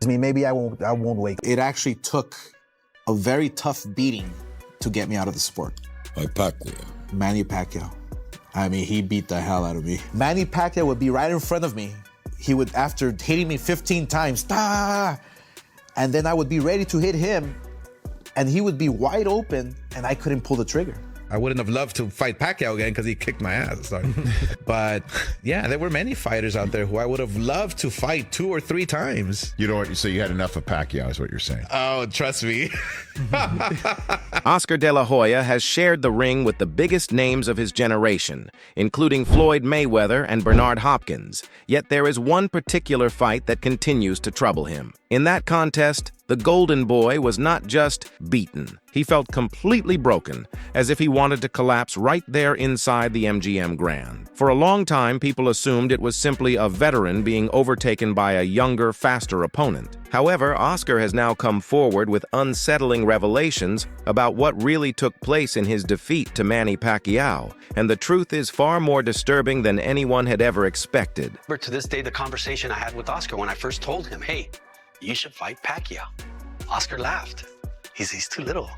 I mean, maybe I won't wake. It actually took a very tough beating to get me out of the sport. By Pacquiao. Manny Pacquiao. I mean, he beat the hell out of me. Manny Pacquiao would be right in front of me. He would, after hitting me 15 times, and then I would be ready to hit him, and he would be wide open, and I couldn't pull the trigger. I wouldn't have loved to fight Pacquiao again because he kicked my ass. Sorry. But yeah, there were many fighters out there who I would have loved to fight 2 or 3 times. You know what? So you had enough of Pacquiao, is what you're saying. Oh, trust me. Oscar De La Hoya has shared the ring with the biggest names of his generation, including Floyd Mayweather and Bernard Hopkins. Yet there is one particular fight that continues to trouble him. In that contest, the Golden Boy was not just beaten. He felt completely broken, as if he wanted to collapse right there inside the MGM Grand. For a long time, people assumed it was simply a veteran being overtaken by a younger, faster opponent. However, Oscar has now come forward with unsettling revelations about what really took place in his defeat to Manny Pacquiao, and the truth is far more disturbing than anyone had ever expected. To this day, the conversation I had with Oscar when I first told him, hey, you should fight Pacquiao. Oscar laughed. He's too little.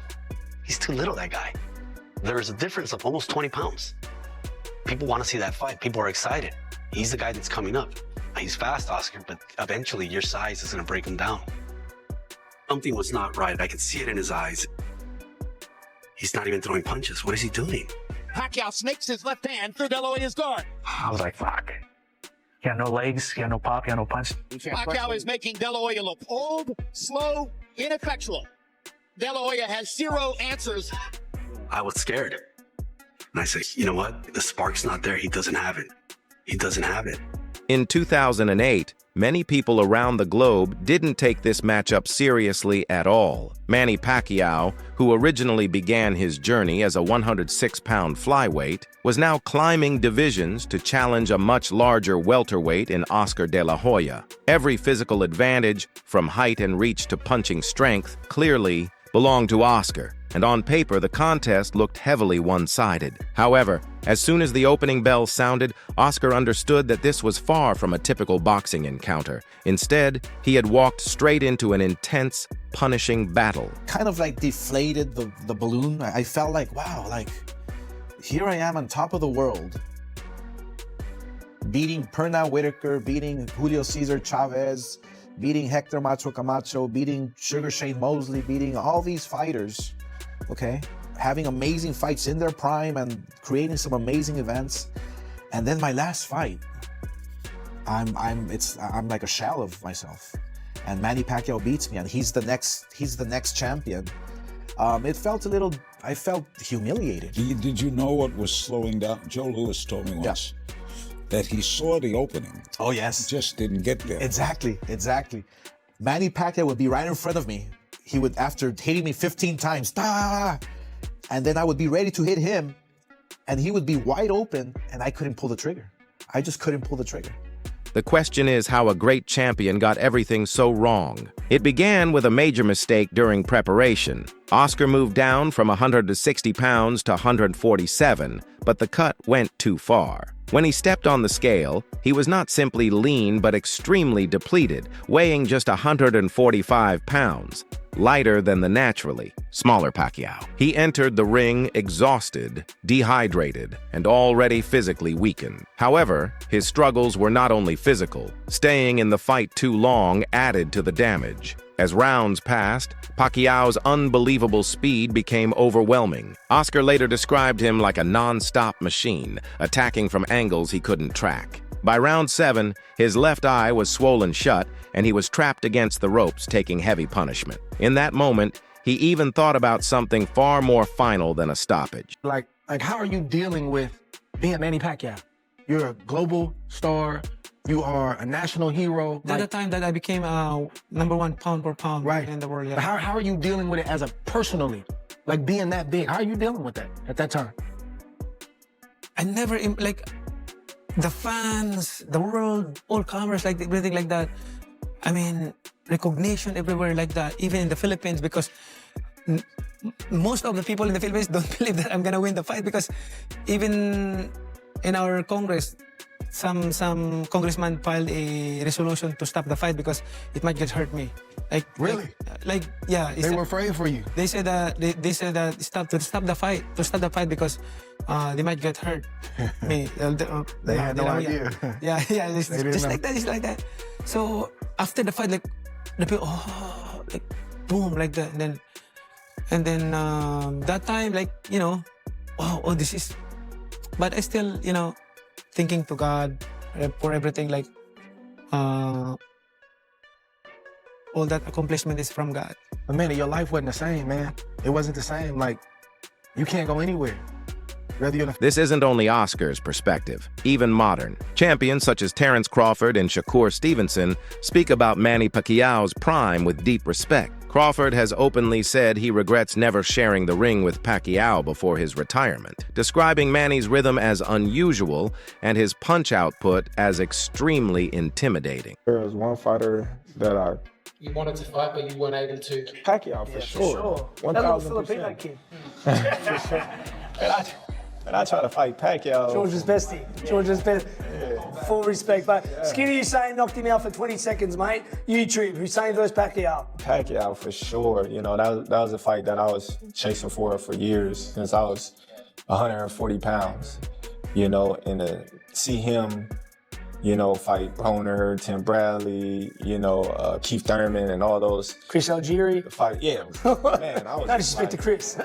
He's too little, that guy. There is a difference of almost 20 pounds. People want to see that fight. People are excited. He's the guy that's coming up. He's fast, Oscar, but eventually your size is going to break him down. Something was not right. I could see it in his eyes. He's not even throwing punches. What is he doing? Pacquiao snakes his left hand through De La Hoya's guard. I was like, fuck. He had no legs, he had no pop, he had no punch. Pacquiao is making De La Hoya look old, slow, ineffectual. De La Hoya has 0 answers. I was scared. And I said, you know what? The spark's not there. He doesn't have it. He doesn't have it. In 2008, many people around the globe didn't take this matchup seriously at all. Manny Pacquiao, who originally began his journey as a 106-pound flyweight, was now climbing divisions to challenge a much larger welterweight in Oscar De La Hoya. Every physical advantage, from height and reach to punching strength, clearly belonged to Oscar, and on paper the contest looked heavily one-sided. However, as soon as the opening bell sounded, Oscar understood that this was far from a typical boxing encounter. Instead, he had walked straight into an intense, punishing battle. Kind of like deflated the balloon. I felt like, wow, like here I am on top of the world, beating Pernell Whitaker, beating Julio Cesar Chavez, beating Hector Macho Camacho, beating Sugar Shane Mosley, beating all these fighters, okay? Having amazing fights in their prime and creating some amazing events. And then my last fight, I'm like a shell of myself. And Manny Pacquiao beats me, and he's the next champion. It felt a little, I felt humiliated. Did you know what was slowing down? Joe Louis told me once that he saw the opening. Oh, yes. Just didn't get there. Exactly. Manny Pacquiao would be right in front of me. He would, after hitting me 15 times, and then I would be ready to hit him, and he would be wide open, and I couldn't pull the trigger. I just couldn't pull the trigger. The question is how a great champion got everything so wrong. It began with a major mistake during preparation. Oscar moved down from 160 pounds to 147, but the cut went too far. When he stepped on the scale, he was not simply lean but extremely depleted, weighing just 145 pounds, lighter than the naturally smaller Pacquiao. He entered the ring exhausted, dehydrated, and already physically weakened. However, his struggles were not only physical. Staying in the fight too long added to the damage. As rounds passed, Pacquiao's unbelievable speed became overwhelming. Oscar later described him like a non-stop machine, attacking from angles he couldn't track. By round 7, his left eye was swollen shut, and he was trapped against the ropes, taking heavy punishment. In that moment, he even thought about something far more final than a stoppage. Like how are you dealing with being Manny Pacquiao? You're a global star. You are a national hero. At the time that I became #1 pound for pound in the world. Yeah. How are you dealing with it as a personally? Like being that big, how are you dealing with that at that time? I never, like, the fans, the world, all commerce, like everything like that. I mean, recognition everywhere like that, even in the Philippines, because most of the people in the Philippines don't believe that I'm gonna win the fight, because even in our Congress, some congressman filed a resolution to stop the fight because it might get hurt me. Like Really? Yeah. They were afraid for you. They said they said that stop the fight because they might get hurt. Me. They had no idea. Yeah, it's didn't just know. like that. It's like that. So after the fight, like the people, like boom, like that, and then that time, like wow, this is. But I still, thinking to God for everything, like all that accomplishment is from God. But man, your life wasn't the same, man. It wasn't the same. Like, you can't go anywhere. Whether you're This isn't only Oscar's perspective. Even modern champions such as Terrence Crawford and Shakur Stevenson speak about Manny Pacquiao's prime with deep respect. Crawford has openly said he regrets never sharing the ring with Pacquiao before his retirement, describing Manny's rhythm as unusual and his punch output as extremely intimidating. There was one fighter that You wanted to fight, but you weren't able to. Pacquiao for sure. 1,000%. kid. For sure. And I try to fight Pacquiao. George's bestie. George's best. Full respect. But Skinny Hussein knocked him out for 20 seconds, mate. YouTube, Hussein versus Pacquiao. Pacquiao for sure. That was a fight that I was chasing for years since I was 140 pounds. And to see him, fight Broner, Tim Bradley, Keith Thurman and all those. Chris Algieri. Fight, yeah. Man, I was No disrespect to Chris.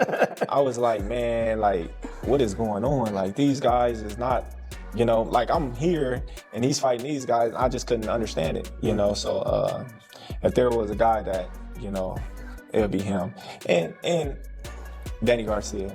I was like, man, like, what is going on? Like, these guys is not, like I'm here and he's fighting these guys. I just couldn't understand it, So if there was a guy that, it would be him. And Danny Garcia.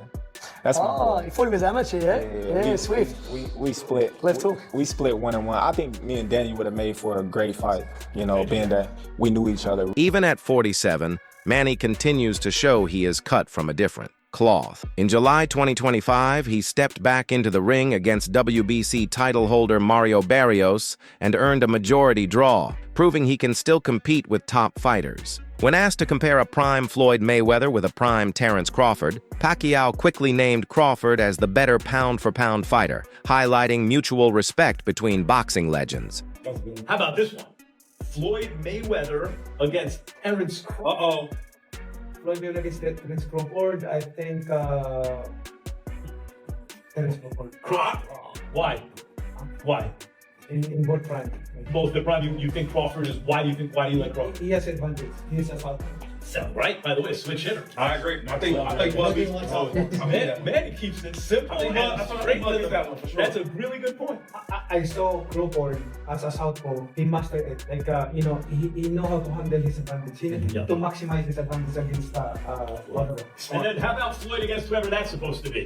That's my boy. You fought him as amateur, yeah? Swift. We split. Left hook. We split 1-1. I think me and Danny would have made for a great fight, being that we knew each other. Even at 47, Manny continues to show he is cut from a different cloth. In July 2025, he stepped back into the ring against WBC title holder Mario Barrios and earned a majority draw, proving he can still compete with top fighters. When asked to compare a prime Floyd Mayweather with a prime Terrence Crawford, Pacquiao quickly named Crawford as the better pound-for-pound fighter, highlighting mutual respect between boxing legends. How about this one? Floyd Mayweather against Terrence Crawford. Floyd Mayweather against Terrence Crawford, I think Terrence Crawford. Why? Why? In both prime. Both the prime. You think Crawford is? Why do you like Crawford? He has advantage. He is a fighter. Right. By the way, switch hitter. I agree. I think Manny keeps it simple. That's a really good point. I saw Crawford as a southpaw. He mastered it. Like he know how to handle his advantage. He to maximize his advantage against And then how about Floyd against whoever that's supposed to be?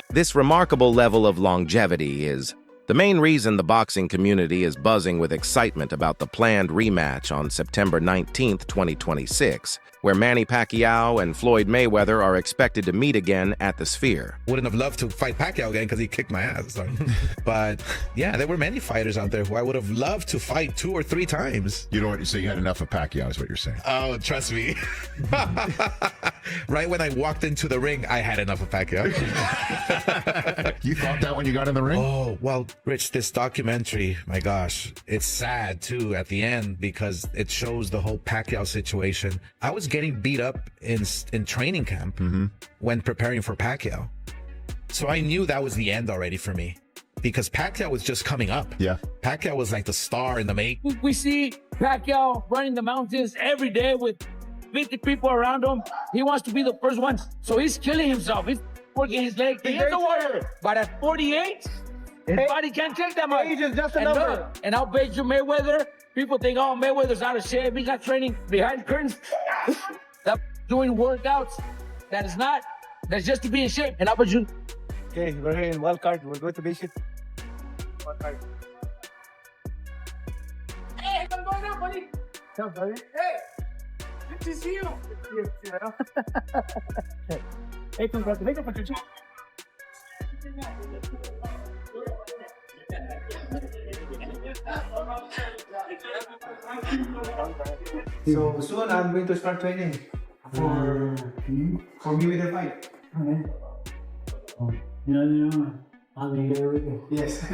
This remarkable level of longevity is the main reason the boxing community is buzzing with excitement about the planned rematch on September 19th, 2026, where Manny Pacquiao and Floyd Mayweather are expected to meet again at the Sphere. Wouldn't have loved to fight Pacquiao again because he kicked my ass. So. But yeah, there were many fighters out there who I would have loved to fight 2 or 3 times. So you had enough of Pacquiao is what you're saying. Oh, trust me. Right when I walked into the ring, I had enough of Pacquiao. You thought that when you got in the ring? Oh, well, Rich, this documentary, my gosh, it's sad too at the end because it shows the whole Pacquiao situation. I was getting beat up in training camp when preparing for Pacquiao. So I knew that was the end already for me because Pacquiao was just coming up. Yeah. Pacquiao was like the star in the making. We see Pacquiao running the mountains every day with 50 people around him. He wants to be the first one. So he's killing himself. He's working his leg. He is the warrior. But at 48, his body can't take that much. Age is just a number. And I'll bet you Mayweather, people think, oh, Mayweather's out of shape. He's not training behind curtains. That's doing workouts. That is not. That's just to be in shape. And I'll bet you. Okay, we're here in wild card. We're going to be shit. Wild card. Hey, what's going on, buddy? What's up, buddy? Hey, good to see you. Hey, congratulations for your job. So soon I'm going to start training for me with the fight. Yes.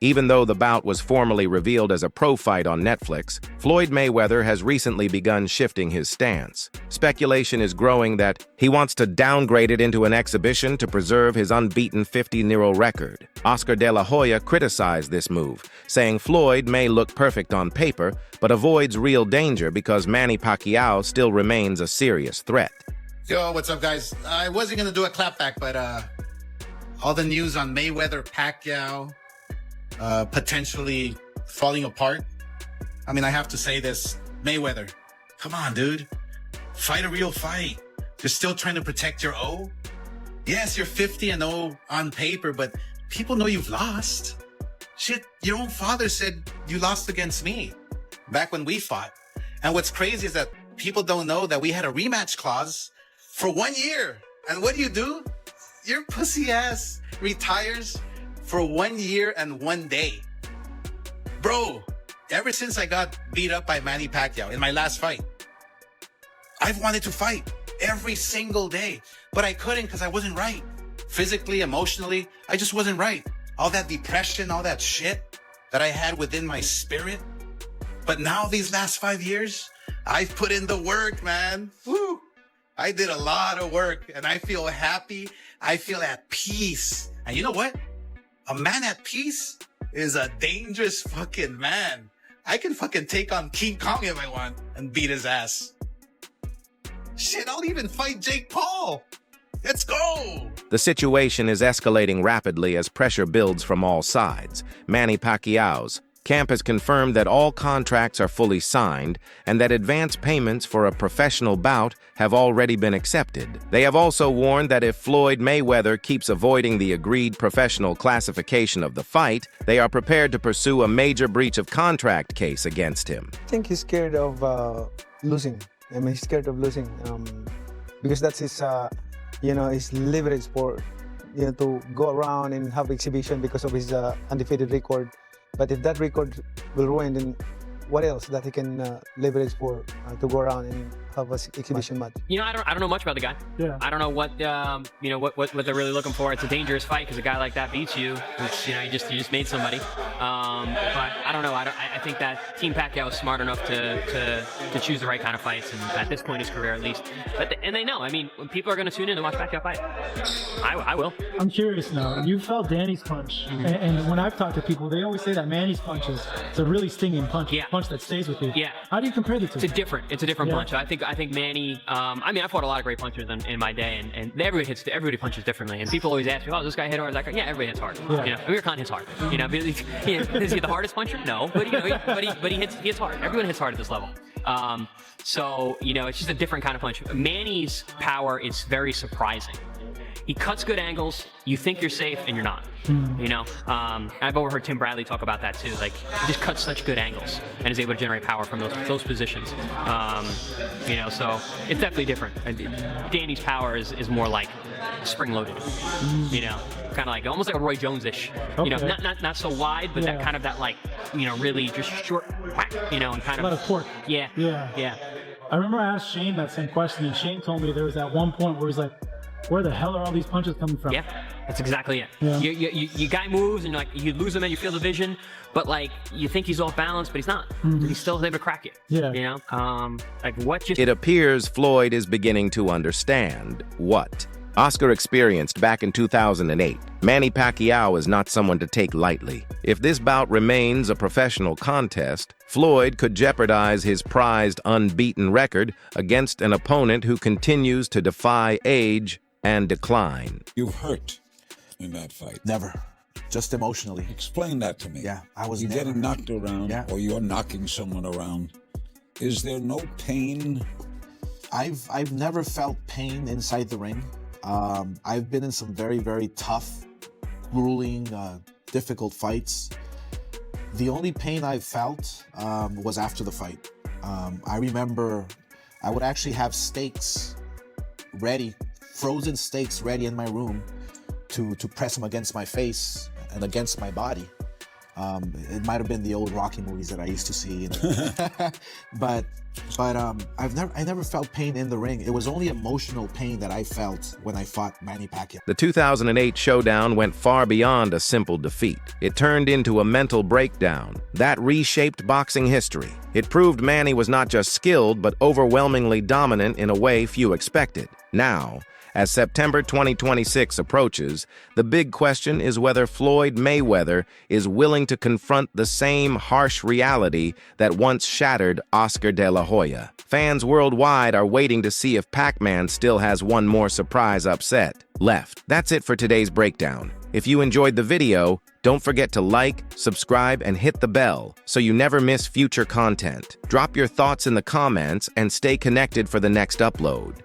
Even though the bout was formally revealed as a pro fight on Netflix, Floyd Mayweather has recently begun shifting his stance. Speculation is growing that he wants to downgrade it into an exhibition to preserve his unbeaten 50-0 record. Oscar de la Hoya criticized this move, saying Floyd may look perfect on paper, but avoids real danger because Manny Pacquiao still remains a serious threat. Yo, what's up, guys? I wasn't going to do a clapback, but all the news on Mayweather, Pacquiao, potentially falling apart. I mean, I have to say this. Mayweather, come on, dude. Fight a real fight. You're still trying to protect your O? Yes, you're 50-0 on paper, but people know you've lost. Shit, your own father said you lost against me back when we fought. And what's crazy is that people don't know that we had a rematch clause for 1 year. And what do? Your pussy ass retires for 1 year and 1 day. Bro, ever since I got beat up by Manny Pacquiao in my last fight, I've wanted to fight every single day, but I couldn't because I wasn't right. Physically, emotionally, I just wasn't right. All that depression, all that shit that I had within my spirit. But now these last 5 years, I've put in the work, man. Woo! I did a lot of work and I feel happy. I feel at peace. And you know what? A man at peace is a dangerous fucking man. I can fucking take on King Kong if I want and beat his ass. Shit, I'll even fight Jake Paul. Let's go! The situation is escalating rapidly as pressure builds from all sides. Manny Pacquiao's camp has confirmed that all contracts are fully signed and that advance payments for a professional bout have already been accepted. They have also warned that if Floyd Mayweather keeps avoiding the agreed professional classification of the fight, they are prepared to pursue a major breach of contract case against him. I think he's scared of losing. I mean, he's scared of losing because that's his, his leverage for, to go around and have exhibition because of his undefeated record. But if that record will ruin, then what else that he can leverage for to go around and have an exhibition match? I don't know much about the guy. Yeah. I don't know what what they're really looking for. It's a dangerous fight because a guy like that beats you. Which you just made somebody. But I don't know. I think that Team Pacquiao is smart enough to choose the right kind of fights, and at this point in his career at least. And they know. I mean, when people are going to tune in to watch Pacquiao fight, I will. I'm curious now. You felt Danny's punch, and when I've talked to people, they always say that Manny's punch is a really stinging punch. Yeah. Punch that stays with you. Yeah. How do you compare the two? It's a different punch. I think Manny. I fought a lot of great punchers in my day, and everybody punches differently. And people always ask me, "Oh, does this guy hit hard?" That guy? Yeah, everybody hits hard. Yeah. Amir Khan hits hard. Is he the hardest puncher? No, but he hits hard. Everyone hits hard at this level. So it's just a different kind of punch. Manny's power is very surprising. He cuts good angles. You think you're safe, and you're not. I've overheard Tim Bradley talk about that too. Like, he just cuts such good angles and is able to generate power from those positions. So it's definitely different. Danny's power is more like spring-loaded. Kind of like almost like a Roy Jones-ish. Okay. Not so wide, but really just short whack. And kind of a lot of torque. Yeah. I remember I asked Shane that same question, and Shane told me there was that one point where he's like, where the hell are all these punches coming from? Yeah, that's exactly it. Yeah. You guy moves and you lose him and you feel the vision, but you think he's off balance, but he's not. Mm-hmm. He's still able to crack it. Yeah. It appears Floyd is beginning to understand what Oscar experienced back in 2008. Manny Pacquiao is not someone to take lightly. If this bout remains a professional contest, Floyd could jeopardize his prized unbeaten record against an opponent who continues to defy age and decline. You hurt in that fight? Never. Just emotionally. Explain that to me. Yeah, I was You're never getting knocked around, yeah. Or you're knocking someone around. Is there no pain? I've never felt pain inside the ring. I've been in some very, very tough, grueling, difficult fights. The only pain I felt was after the fight. I remember I would actually have steaks ready, frozen steaks ready in my room to press them against my face and against my body. It might have been the old Rocky movies that I used to see. But But I never felt pain in the ring. It was only emotional pain that I felt when I fought Manny Pacquiao. The 2008 showdown went far beyond a simple defeat. It turned into a mental breakdown that reshaped boxing history. It proved Manny was not just skilled, but overwhelmingly dominant in a way few expected. Now, as September 2026 approaches, the big question is whether Floyd Mayweather is willing to confront the same harsh reality that once shattered Oscar de la Hoya. Fans worldwide are waiting to see if Pac-Man still has one more surprise upset left. That's it for today's breakdown. If you enjoyed the video, don't forget to like, subscribe, and hit the bell so you never miss future content. Drop your thoughts in the comments and stay connected for the next upload.